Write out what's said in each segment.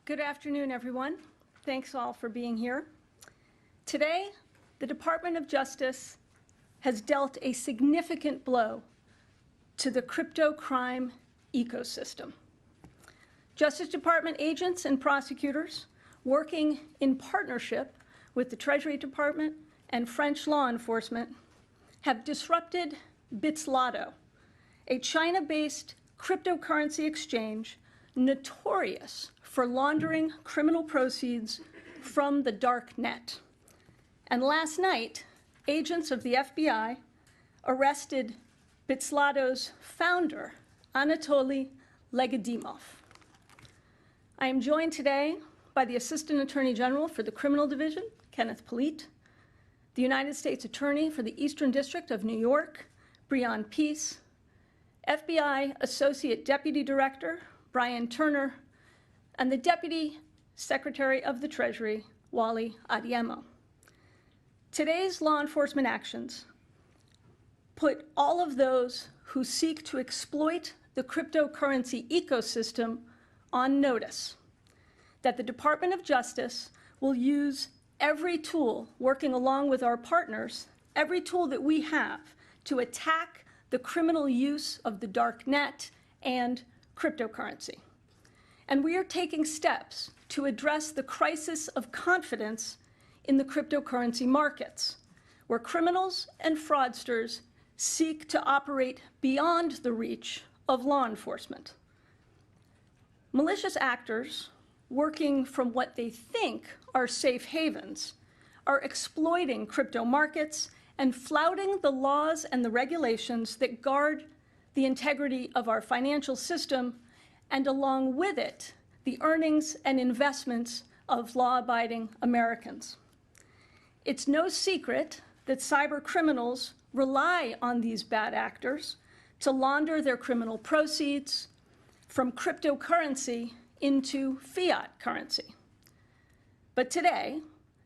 Good afternoon, everyone. Thanks all for being here. Today, the Department of Justice has dealt a significant blow to the crypto crime ecosystem. Justice Department agents and prosecutors, working in partnership with the Treasury Department and French law enforcement, have disrupted Bitzlato, a China-based cryptocurrency exchange notorious for laundering criminal proceeds from the dark net. And last night, agents of the FBI arrested Bitzlato's founder, Anatoly Legadimov. I am joined today by the Assistant Attorney General for the Criminal Division, Kenneth Polite, the United States Attorney for the Eastern District of New York, Breon Peace, FBI Associate Deputy Director, Brian Turner, and the Deputy Secretary of the Treasury, Wally Adeyemo. Today's law enforcement actions put all of those who seek to exploit the cryptocurrency ecosystem on notice that the Department of Justice will use every tool, working along with our partners, every tool that we have to attack the criminal use of the dark net and cryptocurrency. And we are taking steps to address the crisis of confidence in the cryptocurrency markets, where criminals and fraudsters seek to operate beyond the reach of law enforcement. Malicious actors, working from what they think are safe havens, are exploiting crypto markets and flouting the laws and the regulations that guard the integrity of our financial system, and along with it, the earnings and investments of law-abiding Americans. It's no secret that cyber criminals rely on these bad actors to launder their criminal proceeds from cryptocurrency into fiat currency. But today,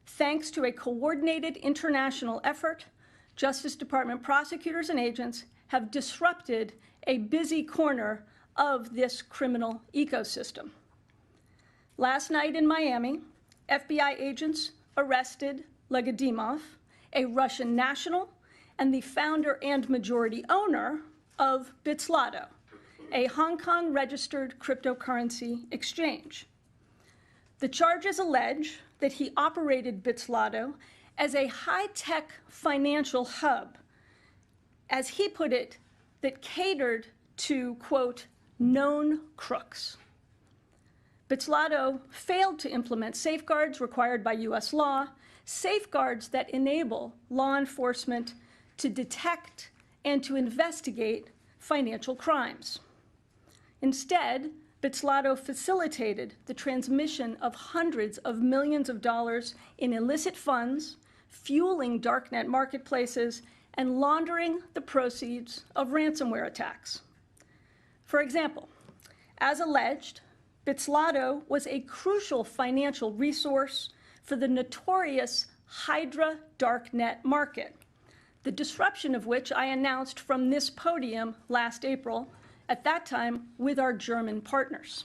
thanks to a coordinated international effort, Justice Department prosecutors and agents have disrupted a busy corner of this criminal ecosystem. Last night in Miami, FBI agents arrested Legadimov, a Russian national and the founder and majority owner of Bitzlato, a Hong Kong-registered cryptocurrency exchange. The charges allege that he operated Bitzlato as a high-tech financial hub, as he put it, that catered to, quote, known crooks. Bitzlato failed to implement safeguards required by U.S. law, safeguards that enable law enforcement to detect and to investigate financial crimes. Instead, Bitzlato facilitated the transmission of hundreds of millions of dollars in illicit funds, fueling darknet marketplaces, and laundering the proceeds of ransomware attacks. For example, as alleged, Bitzlato was a crucial financial resource for the notorious Hydra darknet market, the disruption of which I announced from this podium last April, at that time with our German partners.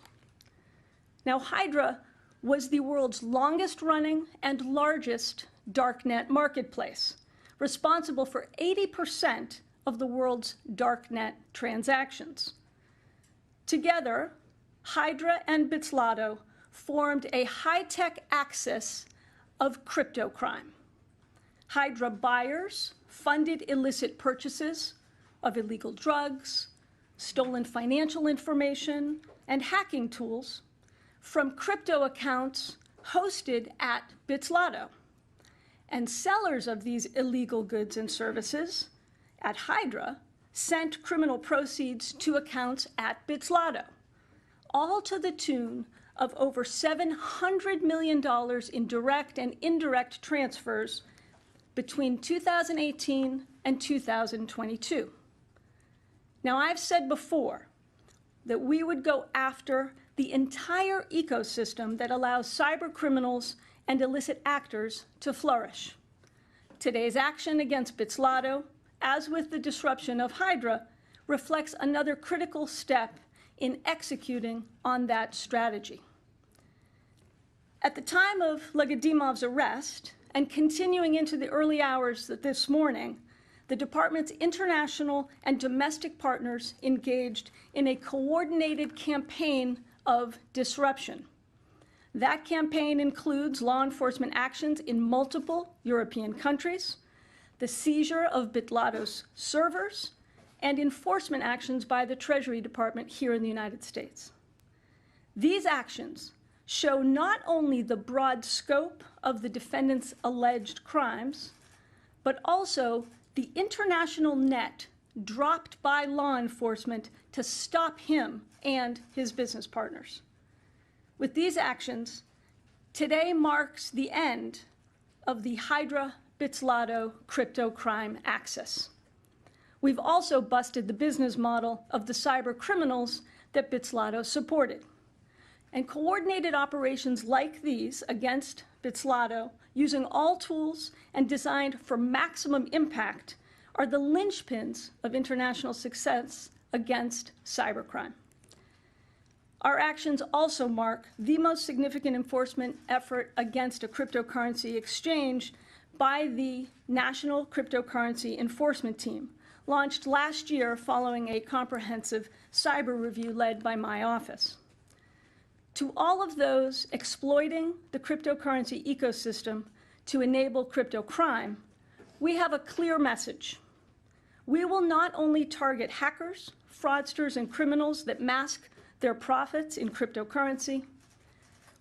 Now, Hydra was the world's longest-running and largest darknet marketplace, responsible for 80% of the world's darknet transactions. Together, Hydra and Bitzlato formed a high-tech axis of crypto crime. Hydra buyers funded illicit purchases of illegal drugs, stolen financial information, and hacking tools from crypto accounts hosted at Bitzlato. And sellers of these illegal goods and services at Hydra sent criminal proceeds to accounts at Bitzlato, all to the tune of over $700 million in direct and indirect transfers between 2018 and 2022. Now, I've said before that we would go after the entire ecosystem that allows cyber criminals and illicit actors to flourish. Today's action against Bitzlato, as with the disruption of Hydra, reflects another critical step in executing on that strategy. At the time of Legedimov's arrest, and continuing into the early hours of this morning, the department's international and domestic partners engaged in a coordinated campaign of disruption. That campaign includes law enforcement actions in multiple European countries, the seizure of Bitzlato's servers, and enforcement actions by the Treasury Department here in the United States. These actions show not only the broad scope of the defendant's alleged crimes, but also the international net dropped by law enforcement to stop him and his business partners. With these actions, today marks the end of the Hydra Bitzlato crypto crime axis. We've also busted the business model of the cyber criminals that Bitzlato supported. And coordinated operations like these against Bitzlato, using all tools and designed for maximum impact, are the linchpins of international success against cybercrime. Our actions also mark the most significant enforcement effort against a cryptocurrency exchange by the National Cryptocurrency Enforcement Team, launched last year following a comprehensive cyber review led by my office. To all of those exploiting the cryptocurrency ecosystem to enable crypto crime, we have a clear message. We will not only target hackers, fraudsters, and criminals that mask their profits in cryptocurrency,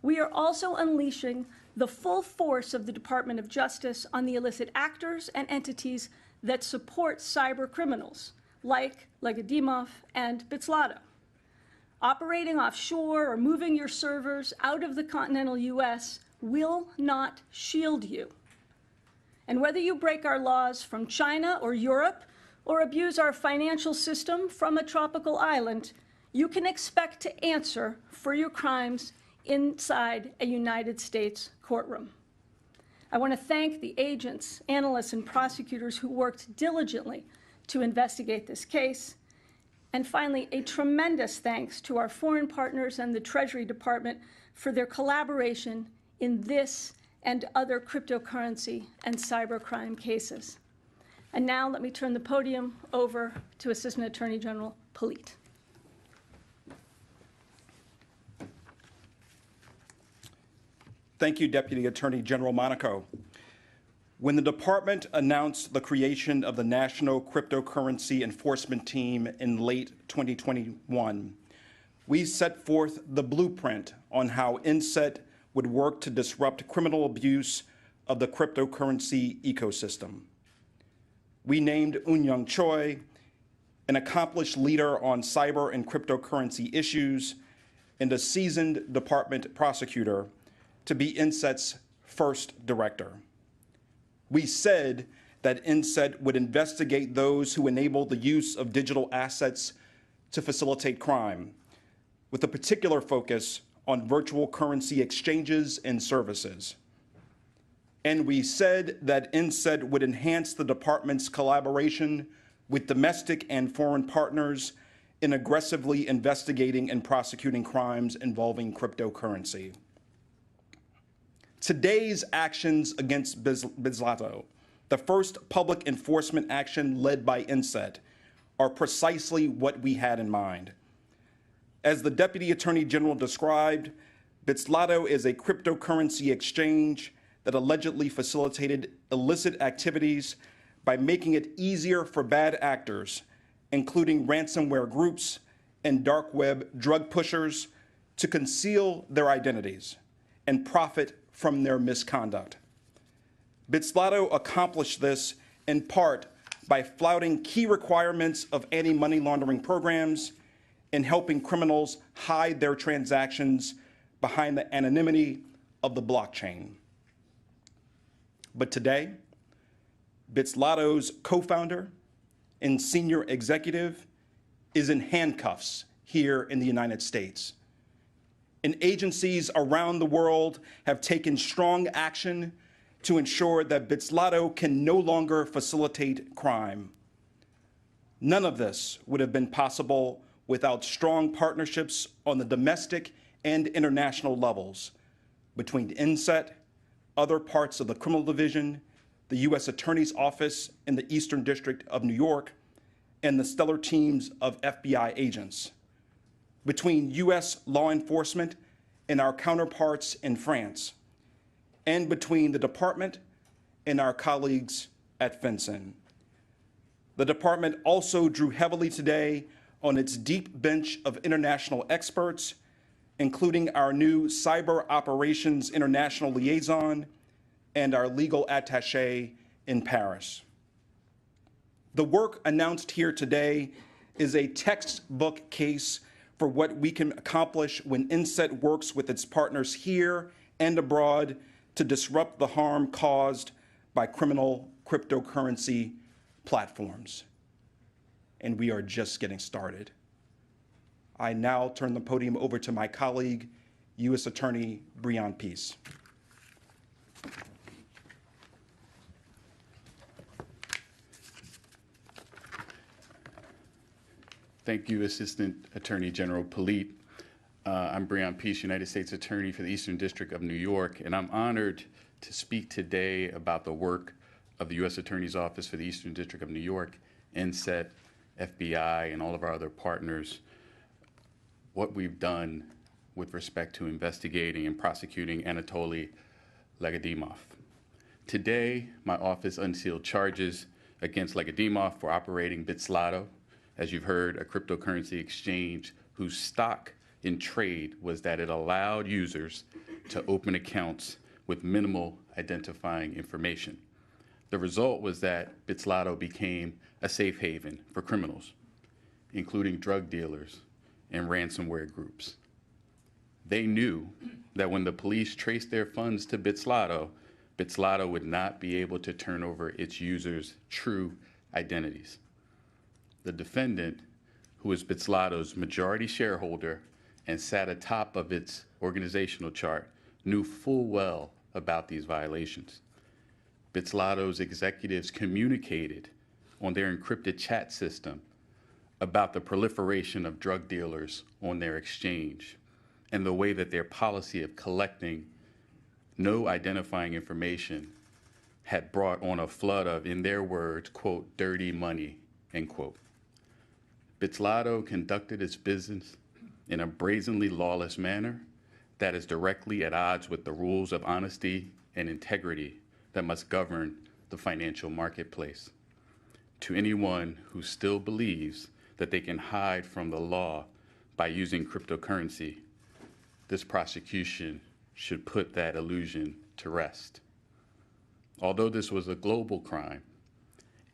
we are also unleashing the full force of the Department of Justice on the illicit actors and entities that support cyber criminals, like Legedimov and Bitzlato. Operating offshore or moving your servers out of the continental US will not shield you. And whether you break our laws from China or Europe or abuse our financial system from a tropical island, you can expect to answer for your crimes inside a United States courtroom. I want to thank the agents, analysts, and prosecutors who worked diligently to investigate this case. And finally, a tremendous thanks to our foreign partners and the Treasury Department for their collaboration in this and other cryptocurrency and cybercrime cases. And now let me turn the podium over to Assistant Attorney General Polite. Thank you, Deputy Attorney General Monaco. When the department announced the creation of the National Cryptocurrency Enforcement Team in late 2021, we set forth the blueprint on how INSET would work to disrupt criminal abuse of the cryptocurrency ecosystem. We named Eun-Young Choi, an accomplished leader on cyber and cryptocurrency issues, and a seasoned department prosecutor to be INSET's first director. We said that INSET would investigate those who enable the use of digital assets to facilitate crime, with a particular focus on virtual currency exchanges and services. And we said that INSET would enhance the department's collaboration with domestic and foreign partners in aggressively investigating and prosecuting crimes involving cryptocurrency. Today's actions against Bitzlato, the first public enforcement action led by INSET, are precisely what we had in mind. As the Deputy Attorney General described, Bitzlato is a cryptocurrency exchange that allegedly facilitated illicit activities by making it easier for bad actors, including ransomware groups and dark web drug pushers, to conceal their identities and profit from their misconduct. Bitzlato accomplished this in part by flouting key requirements of anti-money laundering programs and helping criminals hide their transactions behind the anonymity of the blockchain. But today, Bitzlato's co-founder and senior executive is in handcuffs here in the United States. And agencies around the world have taken strong action to ensure that Bitzlato can no longer facilitate crime. None of this would have been possible without strong partnerships on the domestic and international levels, between INSET, other parts of the Criminal Division, the U.S. Attorney's Office in the Eastern District of New York, and the stellar teams of FBI agents, between U.S. law enforcement and our counterparts in France, and between the department and our colleagues at FinCEN. The department also drew heavily today on its deep bench of international experts, including our new Cyber Operations International Liaison and our legal attaché in Paris. The work announced here today is a textbook case for what we can accomplish when INSET works with its partners here and abroad to disrupt the harm caused by criminal cryptocurrency platforms. And we are just getting started. I now turn the podium over to my colleague, U.S. Attorney Breon Peace. Thank you, Assistant Attorney General Polite. I'm Breon Peace, United States Attorney for the Eastern District of New York, and I'm honored to speak today about the work of the U.S. Attorney's Office for the Eastern District of New York, INSET, FBI, and all of our other partners, what we've done with respect to investigating and prosecuting Anatoly Legadimov. Today, my office unsealed charges against Legadimov for operating Bitzlato, as you've heard, a cryptocurrency exchange whose stock in trade was that it allowed users to open accounts with minimal identifying information. The result was that Bitzlato became a safe haven for criminals, including drug dealers and ransomware groups. They knew that when the police traced their funds to Bitzlato, Bitzlato would not be able to turn over its users' true identities. The defendant, who is Bitzlato's majority shareholder and sat atop of its organizational chart, knew full well about these violations. Bitzlato's executives communicated on their encrypted chat system about the proliferation of drug dealers on their exchange and the way that their policy of collecting no identifying information had brought on a flood of, in their words, quote, dirty money, end quote. Bitzlato conducted its business in a brazenly lawless manner that is directly at odds with the rules of honesty and integrity that must govern the financial marketplace. To anyone who still believes that they can hide from the law by using cryptocurrency, this prosecution should put that illusion to rest. Although this was a global crime,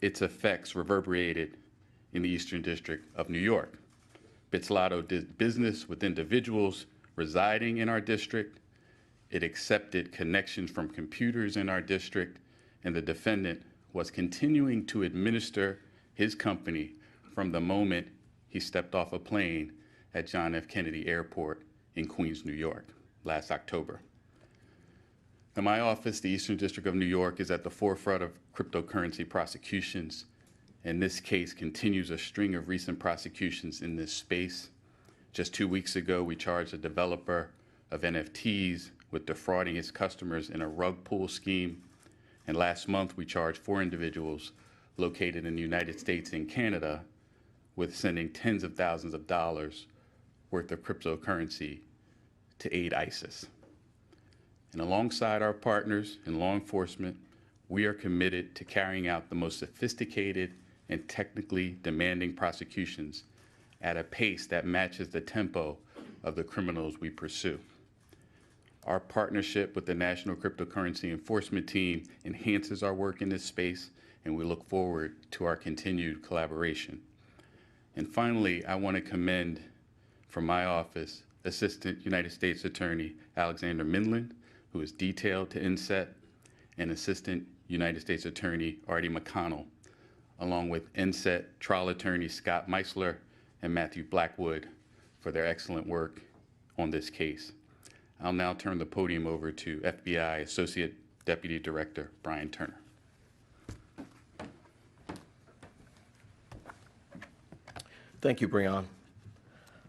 its effects reverberated in the Eastern District of New York. Bitzlato did business with individuals residing in our district. It accepted connections from computers in our district, and the defendant was continuing to administer his company from the moment he stepped off a plane at John F. Kennedy Airport in Queens, New York, last October. Now, my office, the Eastern District of New York, is at the forefront of cryptocurrency prosecutions, and this case continues a string of recent prosecutions in this space. Just 2 weeks ago, we charged a developer of NFTs with defrauding its customers in a rug pull scheme. And last month, we charged 4 individuals located in the United States and Canada with sending tens of thousands of dollars worth of cryptocurrency to aid ISIS. And alongside our partners in law enforcement, we are committed to carrying out the most sophisticated and technically demanding prosecutions at a pace that matches the tempo of the criminals we pursue. Our partnership with the National Cryptocurrency Enforcement Team enhances our work in this space, and we look forward to our continued collaboration. And finally, I want to commend from my office Assistant United States Attorney Alexander Mindlin, who is detailed to INSET, and Assistant United States Attorney Artie McConnell, along with INSET trial attorney Scott Meisler and Matthew Blackwood for their excellent work on this case. I'll now turn the podium over to FBI Associate Deputy Director Brian Turner. Thank you, Breon.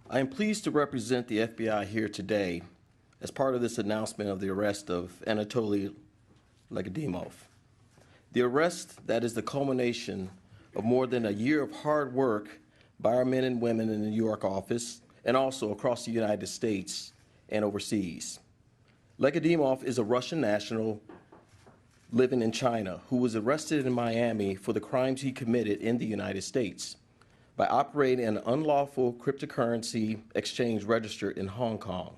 I am pleased to represent the FBI here today as part of this announcement of the arrest of Anatoly Legadimov. The arrest that is the culmination of more than a year of hard work by our men and women in the New York office and also across the United States and overseas. Legadimov is a Russian national living in China who was arrested in Miami for the crimes he committed in the United States by operating an unlawful cryptocurrency exchange registered in Hong Kong.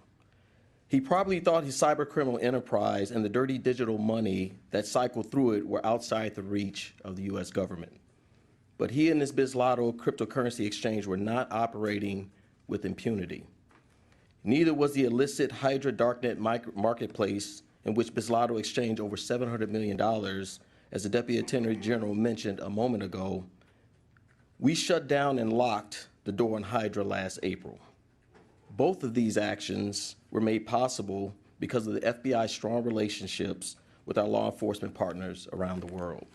He probably thought his cybercriminal enterprise and the dirty digital money that cycled through it were outside the reach of the US government. But he and his Bitzlato cryptocurrency exchange were not operating with impunity. Neither was the illicit Hydra darknet marketplace in which Bitzlato exchanged over $700 million, as the Deputy Attorney General mentioned a moment ago. We shut down and locked the door on Hydra last April. Both of these actions were made possible because of the FBI's strong relationships with our law enforcement partners around the world.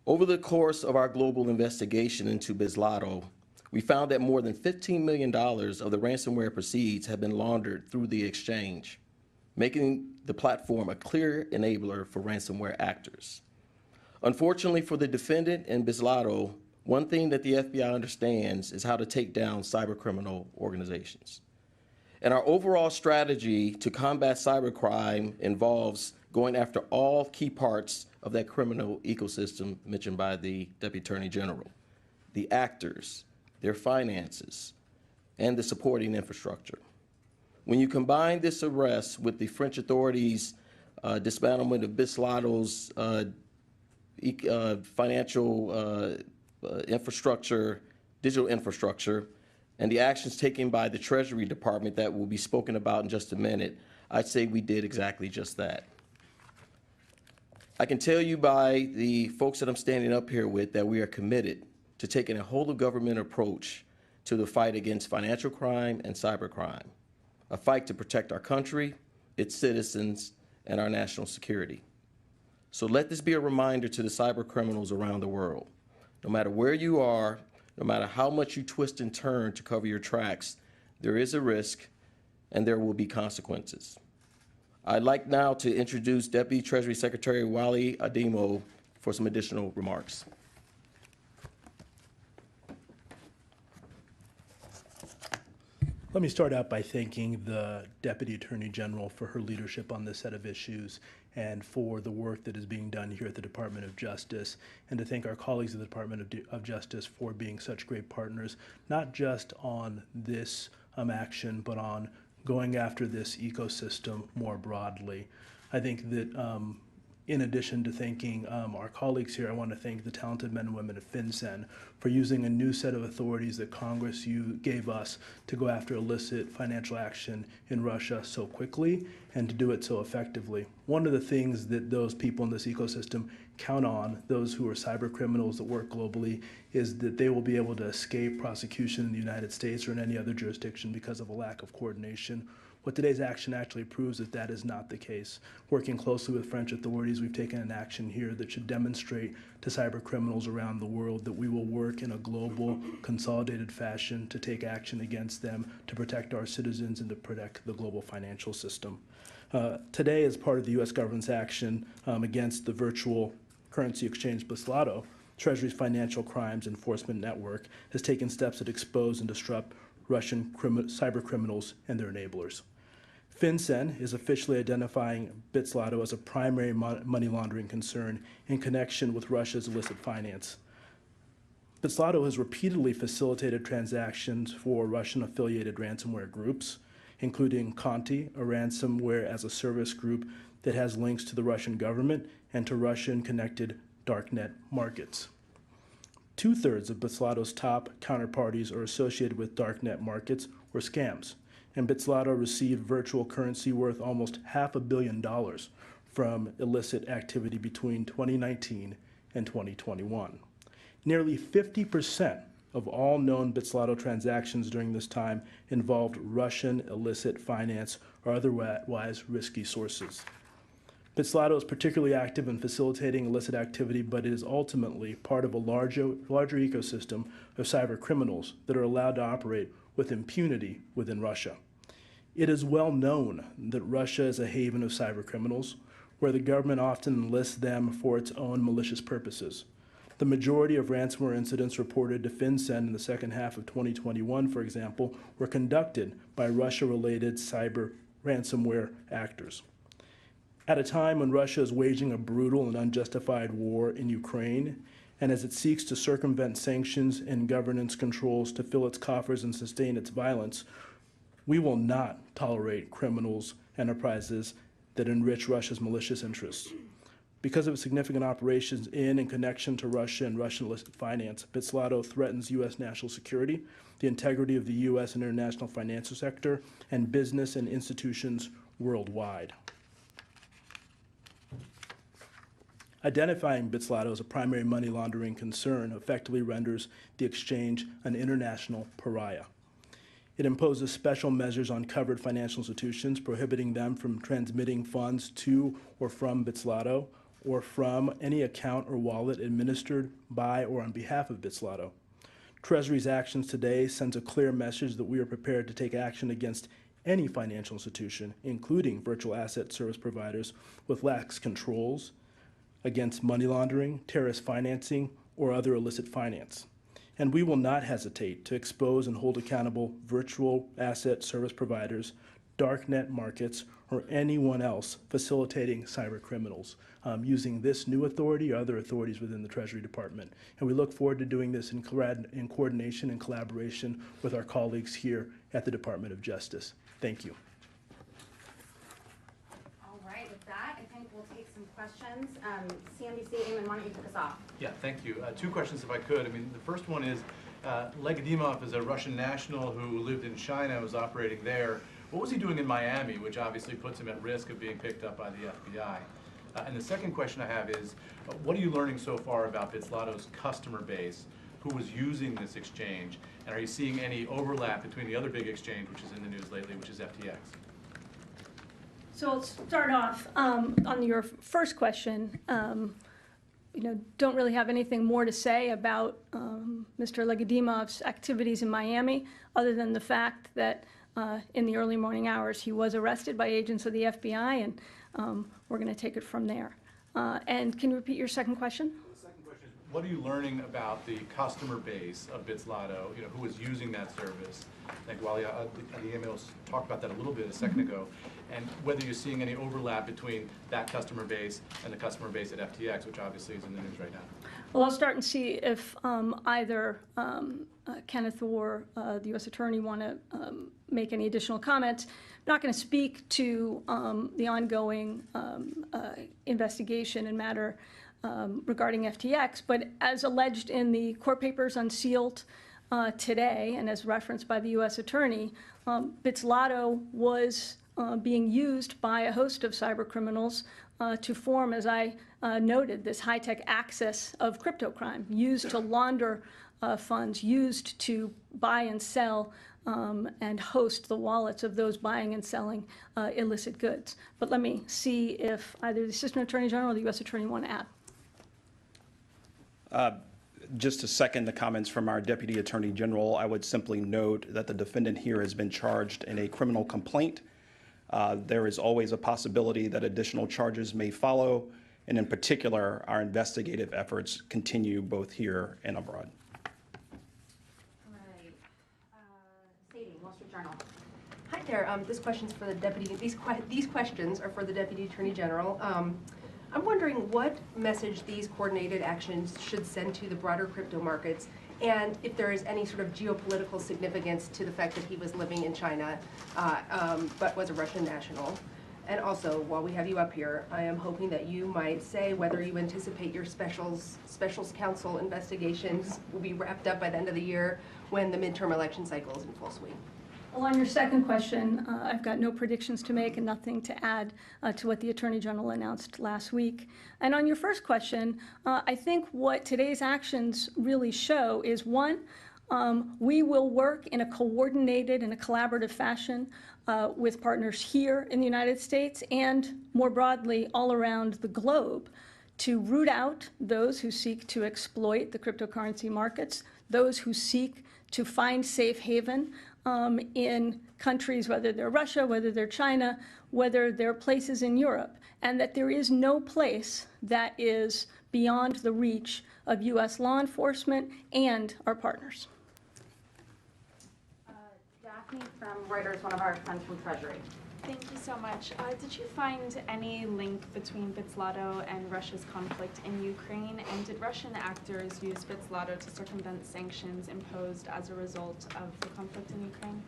Over the course of our global investigation into Bitzlato, we found that more than $15 million of the ransomware proceeds have been laundered through the exchange, making the platform a clear enabler for ransomware actors. Unfortunately for the defendant and Bitzlato, one thing that the FBI understands is how to take down cybercriminal organizations. And our overall strategy to combat cybercrime involves going after all key parts of that criminal ecosystem mentioned by the Deputy Attorney General: the actors, their finances, and the supporting infrastructure. When you combine this arrest with the French authorities' dismantlement of Bitzlato's financial infrastructure, digital infrastructure, and the actions taken by the Treasury Department that will be spoken about in just a minute, I'd say we did exactly just that. I can tell you by the folks that I'm standing up here with that we are committed to taking a whole-of-government approach to the fight against financial crime and cybercrime, a fight to protect our country, its citizens, and our national security. So let this be a reminder to the cyber criminals around the world. No matter where you are, no matter how much you twist and turn to cover your tracks, there is a risk and there will be consequences. I'd like now to introduce Deputy Treasury Secretary Wally Ademo for some additional remarks. Let me start out by thanking the Deputy Attorney General for her leadership on this set of issues and for the work that is being done here at the Department of Justice, and to thank our colleagues at the Department of Justice for being such great partners, not just on this action, but on going after this ecosystem more broadly. I think that in addition to thanking our colleagues here, I want to thank the talented men and women at FinCEN for using a new set of authorities that Congress gave us to go after illicit financial action in Russia so quickly and to do it so effectively. One of the things that those people in this ecosystem count on, those who are cyber criminals that work globally, is that they will be able to escape prosecution in the United States or in any other jurisdiction because of a lack of coordination. What today's action actually proves is that is not the case. Working closely with French authorities, we've taken an action here that should demonstrate to cyber criminals around the world that we will work in a global, consolidated fashion to take action against them, to protect our citizens, and to protect the global financial system. Today, as part of the U.S. government's action against the virtual currency exchange Bitzlato, Treasury's Financial Crimes Enforcement Network has taken steps that expose and disrupt Russian cyber criminals and their enablers. FinCEN is officially identifying Bitzlato as a primary money laundering concern in connection with Russia's illicit finance. Bitzlato has repeatedly facilitated transactions for Russian-affiliated ransomware groups, including Conti, a ransomware as a service group that has links to the Russian government and to Russian-connected darknet markets. 2/3 of Bitzlato's top counterparties are associated with darknet markets or scams, and Bitzlato received virtual currency worth almost $500 million from illicit activity between 2019 and 2021. Nearly 50% of all known Bitzlato transactions during this time involved Russian illicit finance or otherwise risky sources. Bitzlato is particularly active in facilitating illicit activity, but it is ultimately part of a larger ecosystem of cyber criminals that are allowed to operate with impunity within Russia. It is well known that Russia is a haven of cyber criminals, where the government often enlists them for its own malicious purposes. The majority of ransomware incidents reported to FinCEN in the second half of 2021, for example, were conducted by Russia-related cyber ransomware actors. At a time when Russia is waging a brutal and unjustified war in Ukraine, and as it seeks to circumvent sanctions and governance controls to fill its coffers and sustain its violence, we will not tolerate criminals' enterprises that enrich Russia's malicious interests. Because of its significant operations in and connection to Russia and Russian illicit finance, Bitzlato threatens U.S. national security, the integrity of the U.S. and international financial sector, and business and institutions worldwide. Identifying Bitzlato as a primary money laundering concern effectively renders the exchange an international pariah. It imposes special measures on covered financial institutions, prohibiting them from transmitting funds to or from Bitzlato, or from any account or wallet administered by or on behalf of Bitzlato. Treasury's actions today sends a clear message that we are prepared to take action against any financial institution, including virtual asset service providers, with lax controls against money laundering, terrorist financing, or other illicit finance. And we will not hesitate to expose and hold accountable virtual asset service providers, darknet markets, or anyone else facilitating cyber criminals using this new authority or other authorities within the Treasury Department. And we look forward to doing this in coordination and collaboration with our colleagues here at the Department of Justice. Thank you. All right, with that, I think we'll take some questions. CNBC, Eamon, why don't you kick us off? Yeah, thank you. Two questions if I could. I mean, the first one is, Legedimov is a Russian national who lived in China, was operating there. What was he doing in Miami, which obviously puts him at risk of being picked up by the FBI? And the second question I have is, what are you learning so far about Bitzlato's customer base who was using this exchange? And are you seeing any overlap between the other big exchange, which is in the news lately, which is FTX? So I'll start off on your first question. Don't really have anything more to say about Mr. Legedimov's activities in Miami, other than the fact that in the early morning hours he was arrested by agents of the FBI, and we're going to take it from there. And can you repeat your second question? The second question is, what are you learning about the customer base of Bitzlato, who is using that service? I think Wally Adiemos talked about that a little bit a second ago, and whether you're seeing any overlap between that customer base and the customer base at FTX, which obviously is in the news right now. Well, I'll start and see if either Kenneth or the U.S. Attorney want to make any additional comments. I'm not going to speak to the ongoing investigation and matter regarding FTX, but as alleged in the court papers unsealed today, and as referenced by the U.S. Attorney, Bitzlato was being used by a host of cyber criminals to form, as I noted, this high-tech axis of crypto crime, used to launder funds, used to buy and sell and host the wallets of those buying and selling illicit goods. But let me see if either the Assistant Attorney General or the U.S. Attorney want to add. Just to second the comments from our Deputy Attorney General, I would simply note that the defendant here has been charged in a criminal complaint. There is always a possibility that additional charges may follow, and in particular, our investigative efforts continue both here and abroad. All right. Sadie, Wall Street Journal. Hi there. This question's for the deputy. These questions are for the Deputy Attorney General. I'm wondering what message these coordinated actions should send to the broader crypto markets, and if there is any sort of geopolitical significance to the fact that he was living in China, but was a Russian national. And also, while we have you up here, I am hoping that you might say whether you anticipate your specials counsel investigations will be wrapped up by the end of the year when the midterm election cycle is in full swing. Well, on your second question, I've got no predictions to make and nothing to add to what the Attorney General announced last week. And on your first question, I think what today's actions really show is, one, we will work in a coordinated and a collaborative fashion with partners here in the United States and more broadly all around the globe to root out those who seek to exploit the cryptocurrency markets, those who seek to find safe haven in countries, whether they're Russia, whether they're China, whether they're places in Europe, and that there is no place that is beyond the reach of U.S. law enforcement and our partners. Daphne from Reuters, one of our friends from Treasury. Thank you so much. Did you find any link between Bitzlato and Russia's conflict in Ukraine? And did Russian actors use Bitzlato to circumvent sanctions imposed as a result of the conflict in Ukraine?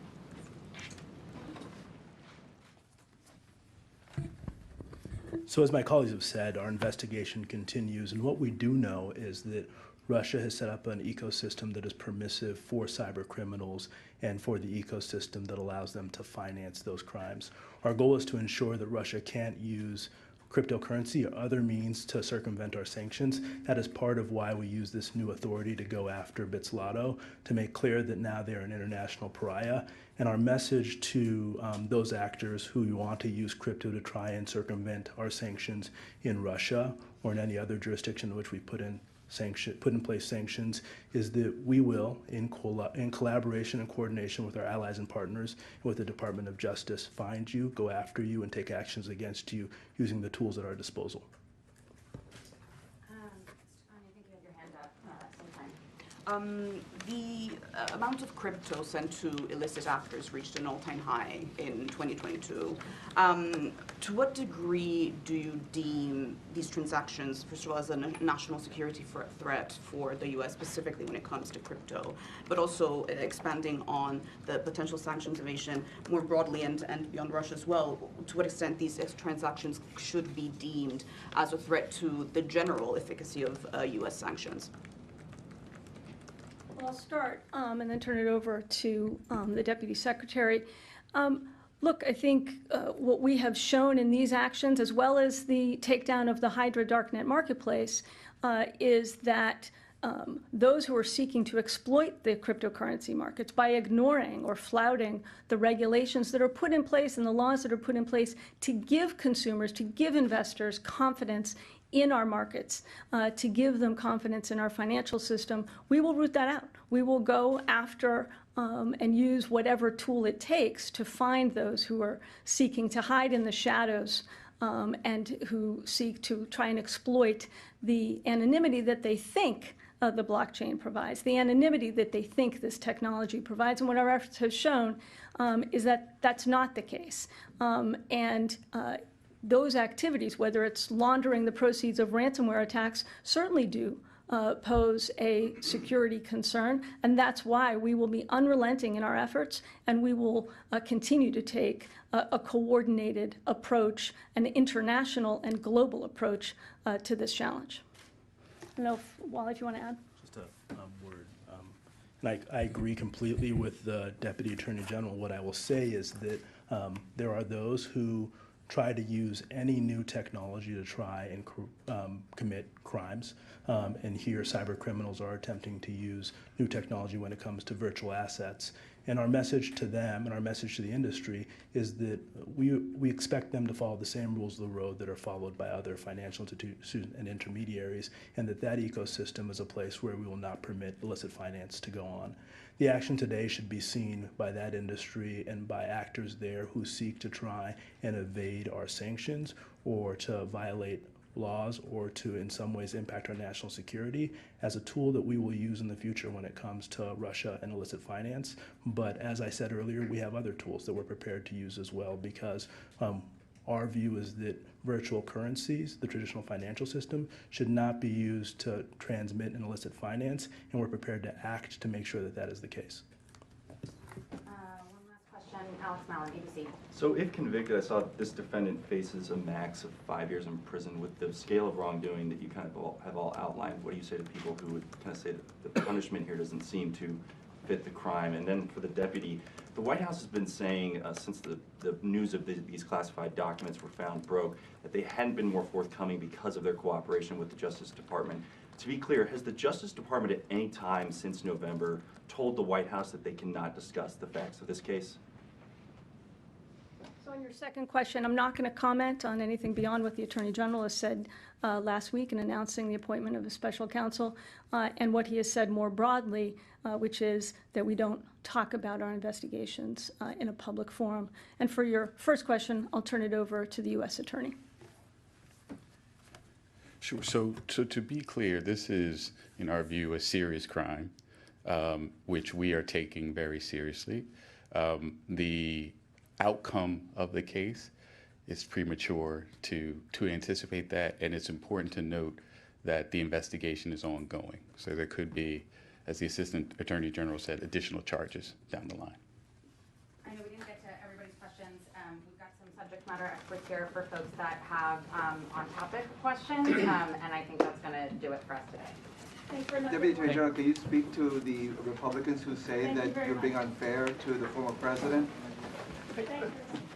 So as my colleagues have said, our investigation continues, and what we do know is that Russia has set up an ecosystem that is permissive for cyber criminals and for the ecosystem that allows them to finance those crimes. Our goal is to ensure that Russia can't use cryptocurrency or other means to circumvent our sanctions. That is part of why we use this new authority to go after Bitzlato, to make clear that now they're an international pariah. And our message to those actors who want to use crypto to try and circumvent our sanctions in Russia or in any other jurisdiction in which we put in place sanctions is that we will, in collaboration and coordination with our allies and partners, with the Department of Justice, find you, go after you, and take actions against you using the tools at our disposal. I think you have your hand up sometime. The amount of crypto sent to illicit actors reached an all-time high in 2022. To what degree do you deem these transactions, first of all, as a national security threat for the U.S., specifically when it comes to crypto, but also expanding on the potential sanctions evasion more broadly and beyond Russia as well? To what extent these transactions should be deemed as a threat to the general efficacy of U.S. sanctions? Well, I'll start and then turn it over to the Deputy Secretary. Look, I think what we have shown in these actions, as well as the takedown of the Hydra darknet marketplace, is that those who are seeking to exploit the cryptocurrency markets by ignoring or flouting the regulations that are put in place and the laws that are put in place to give consumers, to give investors confidence in our markets, to give them confidence in our financial system, we will root that out. We will go after and use whatever tool it takes to find those who are seeking to hide in the shadows and who seek to try and exploit the anonymity that they think the blockchain provides, the anonymity that they think this technology provides. And what our efforts have shown is that that's not the case. Those activities, whether it's laundering the proceeds of ransomware attacks, certainly do pose a security concern, and that's why we will be unrelenting in our efforts, and we will continue to take a coordinated approach, an international and global approach to this challenge. I don't know, Wally, if you want to add? Just a word. And I agree completely with the Deputy Attorney General. What I will say is that there are those who try to use any new technology to try and commit crimes. And here, cyber criminals are attempting to use new technology when it comes to virtual assets. And our message to them and our message to the industry is that we expect them to follow the same rules of the road that are followed by other financial institutions and intermediaries, and that ecosystem is a place where we will not permit illicit finance to go on. The action today should be seen by that industry and by actors there who seek to try and evade our sanctions or to violate laws or to in some ways impact our national security as a tool that we will use in the future when it comes to Russia and illicit finance. But as I said earlier, we have other tools that we're prepared to use as well, because our view is that virtual currencies, the traditional financial system, should not be used to transmit an illicit finance, and we're prepared to act to make sure that that is the case. One last question, Alex Mallon, ABC. So if convicted, I saw this defendant faces a max of 5 years in prison. With the scale of wrongdoing that you kind of have all outlined, what do you say to people who would kind of say that the punishment here doesn't seem to fit the crime? And then for the deputy, the White House has been saying since the news of these classified documents were found broke, that they hadn't been more forthcoming because of their cooperation with the Justice Department. To be clear, has the Justice Department at any time since November told the White House that they cannot discuss the facts of this case? So On your second question, I'm not going to comment on anything beyond what the Attorney General has said last week in announcing the appointment of a special counsel, and what he has said more broadly, which is that we don't talk about our investigations in a public forum. And for your first question, I'll turn it over to the U.S. Attorney. Sure. So to be clear, this is, in our view, a serious crime, which we are taking very seriously. The outcome of the case is premature to anticipate that, and it's important to note that the investigation is ongoing. So there could be, as the Assistant Attorney General said, additional charges down the line. I know we didn't get to everybody's questions. We've got some subject matter experts here for folks that have on-topic questions, and I think that's going to do it for us today. Deputy Attorney General, can you speak to the Republicans who say that you're being unfair to the former president? Thank you.